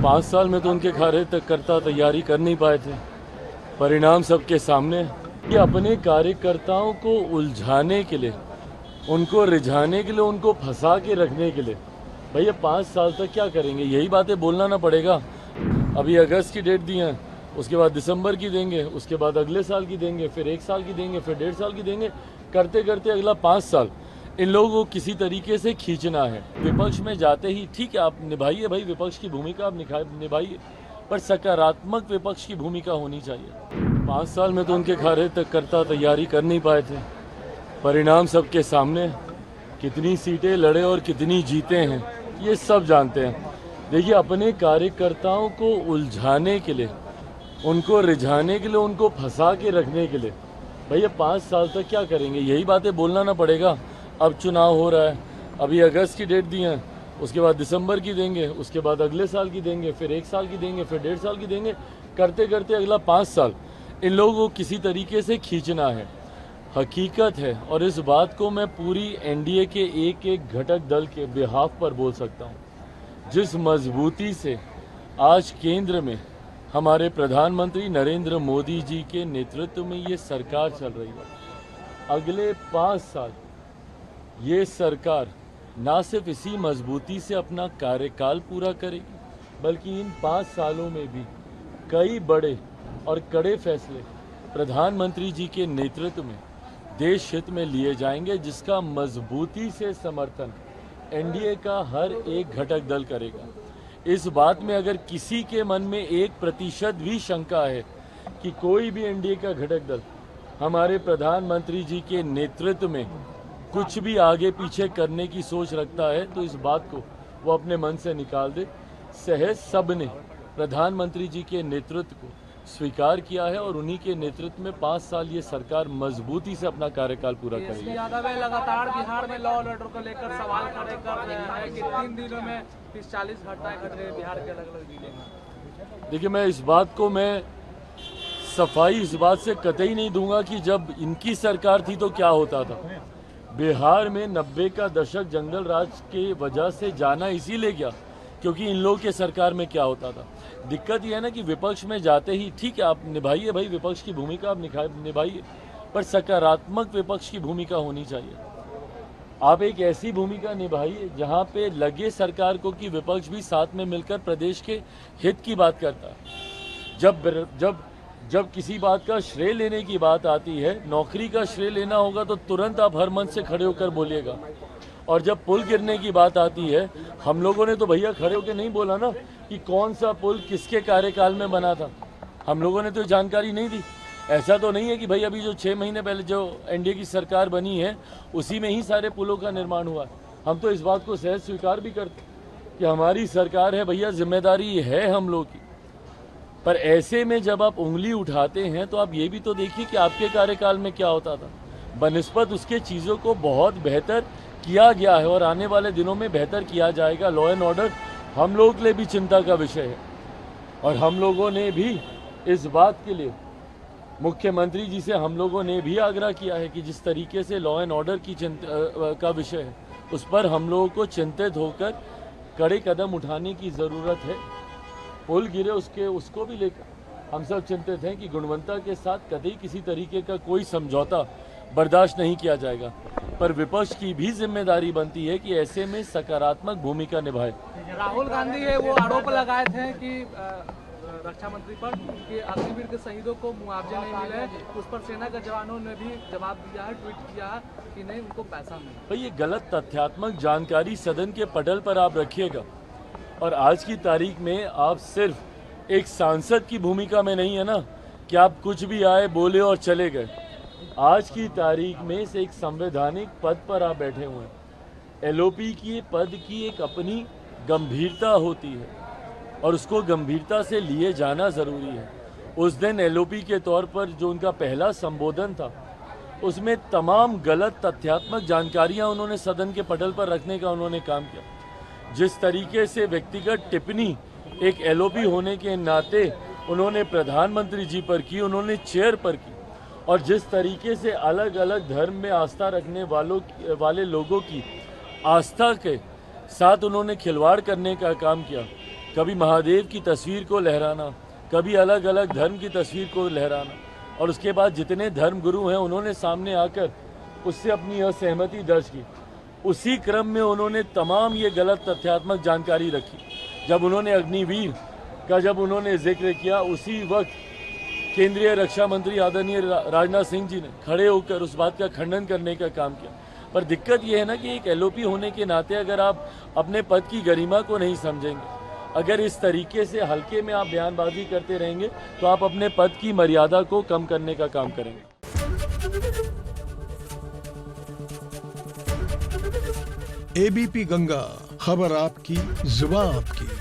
5 साल में तो उनके कार्यकर्ता तैयारी कर नहीं पाए थे। परिणाम सबके सामने है। कि अपने कार्यकर्ताओं को उलझाने के लिए, उनको रिझाने के लिए, उनको फंसा के रखने के लिए भैया 5 साल तक क्या करेंगे? यही बातें बोलना ना पड़ेगा। अभी अगस्त की डेट दी है, उसके बाद दिसंबर की देंगे, उसके बाद अगले साल की देंगे, फिर 1 साल की देंगे, फिर 1.5 साल की देंगे। करते करते अगला 5 साल इन लोगों को किसी तरीके से खींचना है। विपक्ष में जाते ही ठीक है, आप निभाइए भाई, विपक्ष की भूमिका आप निभाइए, पर सकारात्मक विपक्ष की भूमिका होनी चाहिए। 5 साल में तो उनके कार्यकर्ता तैयारी कर नहीं पाए थे। परिणाम सबके सामने है। कितनी सीटें लड़े और कितनी जीते हैं ये सब जानते हैं। देखिए, अपने कार्यकर्ताओं को उलझाने के लिए, उनको रिझाने के लिए, उनको फंसा के रखने के लिए भैया 5 साल तक क्या करेंगे? यही बातें बोलना ना पड़ेगा। अब चुनाव हो रहा है, अभी अगस्त की डेट दी है, उसके बाद दिसंबर की देंगे, उसके बाद अगले साल की देंगे, फिर 1 साल की देंगे, फिर 1.5 साल की देंगे। करते करते अगला 5 साल इन लोगों को किसी तरीके से खींचना है। हकीकत है, और इस बात को मैं पूरी एनडीए के एक एक घटक दल के बिहाफ पर बोल सकता हूँ। जिस मजबूती से आज केंद्र में हमारे प्रधानमंत्री नरेंद्र मोदी जी के नेतृत्व में ये सरकार चल रही है, अगले 5 साल ये सरकार ना सिर्फ इसी मजबूती से अपना कार्यकाल पूरा करेगी, बल्कि इन 5 सालों में भी कई बड़े और कड़े फैसले प्रधानमंत्री जी के नेतृत्व में देश हित में लिए जाएंगे, जिसका मजबूती से समर्थन एनडीए का हर एक घटक दल करेगा। इस बात में अगर किसी के मन में 1% भी शंका है कि कोई भी एनडीए का घटक दल हमारे प्रधानमंत्री जी के नेतृत्व में कुछ भी आगे पीछे करने की सोच रखता है, तो इस बात को वो अपने मन से निकाल दे। सहज सबने प्रधानमंत्री जी के नेतृत्व को स्वीकार किया है और उन्हीं के नेतृत्व में 5 साल ये सरकार मजबूती से अपना कार्यकाल पूरा करेगी। यादव लगातार बिहार में लॉ और ऑर्डर को लेकर सवाल खड़े कर रहे हैं कि 3 दिनों में 30-40 घटनाएं घट रही बिहार के अलग अलग जिले में। देखिए, मैं इस बात को सफाई इस बात से कतई नहीं दूंगा कि जब इनकी सरकार थी तो क्या होता था। बिहार में 90 का दशक जंगल राज के वजह से जाना इसीलिए गया क्योंकि इन लोगों के सरकार में क्या होता था। दिक्कत यह है ना कि विपक्ष में जाते ही ठीक है, आप निभाइए भाई, विपक्ष की भूमिका आप निभाइए, पर सकारात्मक विपक्ष की भूमिका होनी चाहिए। आप एक ऐसी भूमिका निभाइए जहां पे लगे सरकार को कि विपक्ष भी साथ में मिलकर प्रदेश के हित की बात करता है। जब किसी बात का श्रेय लेने की बात आती है, नौकरी का श्रेय लेना होगा तो तुरंत आप हर मंच से खड़े होकर बोलिएगा। और जब पुल गिरने की बात आती है, हम लोगों ने तो भैया खड़े होकर नहीं बोला ना कि कौन सा पुल किसके कार्यकाल में बना था। हम लोगों ने तो जानकारी नहीं दी। ऐसा तो नहीं है कि भाई अभी जो 6 महीने पहले जो एनडीए की सरकार बनी है उसी में ही सारे पुलों का निर्माण हुआ। हम तो इस बात को सहज स्वीकार भी करते कि हमारी सरकार है भैया, जिम्मेदारी है हम लोग की। पर ऐसे में जब आप उंगली उठाते हैं तो आप ये भी तो देखिए कि आपके कार्यकाल में क्या होता था। बनिस्बत उसके चीज़ों को बहुत बेहतर किया गया है और आने वाले दिनों में बेहतर किया जाएगा। लॉ एंड ऑर्डर हम लोग के लिए भी चिंता का विषय है और हम लोगों ने भी इस बात के लिए मुख्यमंत्री जी से हम लोगों ने भी आग्रह किया है कि जिस तरीके से लॉ एंड ऑर्डर की का विषय है उस पर हम लोगों को चिंतित होकर कड़े कदम उठाने की ज़रूरत है। पुल गिरे उसको भी लेकर हम सब चिंतित हैं कि गुणवत्ता के साथ कभी किसी तरीके का कोई समझौता बर्दाश्त नहीं किया जाएगा। पर विपक्ष की भी जिम्मेदारी बनती है कि ऐसे में सकारात्मक भूमिका निभाए। राहुल गांधी है वो आरोप लगाए थे कि रक्षा मंत्री पर कि अग्निवीर के शहीदों को मुआवजे नहीं मिले, उस पर सेना के जवानों ने भी जवाब दिया है, ट्वीट किया है कि नहीं उनको पैसा मिले। भाई, ये गलत तथ्यात्मक जानकारी सदन के पटल पर आप रखिएगा और आज की तारीख में आप सिर्फ एक सांसद की भूमिका में नहीं है ना कि आप कुछ भी आए बोले और चले गए। आज की तारीख में से एक संवैधानिक पद पर आप बैठे हुए हैं। एलओपी की पद की एक अपनी गंभीरता होती है और उसको गंभीरता से लिए जाना ज़रूरी है। उस दिन एलओपी के तौर पर जो उनका पहला संबोधन था उसमें तमाम गलत तथ्यात्मक जानकारियां उन्होंने सदन के पटल पर रखने का उन्होंने काम किया। जिस तरीके से व्यक्तिगत टिप्पणी एक एलओपी होने के नाते उन्होंने प्रधानमंत्री जी पर की, उन्होंने चेयर पर की, और जिस तरीके से अलग अलग धर्म में आस्था रखने वाले लोगों की आस्था के साथ उन्होंने खिलवाड़ करने का काम किया, कभी महादेव की तस्वीर को लहराना, कभी अलग अलग धर्म की तस्वीर को लहराना, और उसके बाद जितने धर्म गुरु हैं उन्होंने सामने आकर उससे अपनी असहमति दर्ज की। उसी क्रम में उन्होंने तमाम ये गलत तथ्यात्मक जानकारी रखी। जब उन्होंने अग्निवीर का जब उन्होंने जिक्र किया, उसी वक्त केंद्रीय रक्षा मंत्री आदरणीय राजनाथ सिंह जी ने खड़े होकर उस बात का खंडन करने का काम किया। पर दिक्कत यह है ना कि एक एलओपी होने के नाते अगर आप अपने पद की गरिमा को नहीं समझेंगे, अगर इस तरीके से हल्के में आप बयानबाजी करते रहेंगे, तो आप अपने पद की मर्यादा को कम करने का काम करेंगे। एबीपी गंगा, खबर आपकी, जुबान आपकी।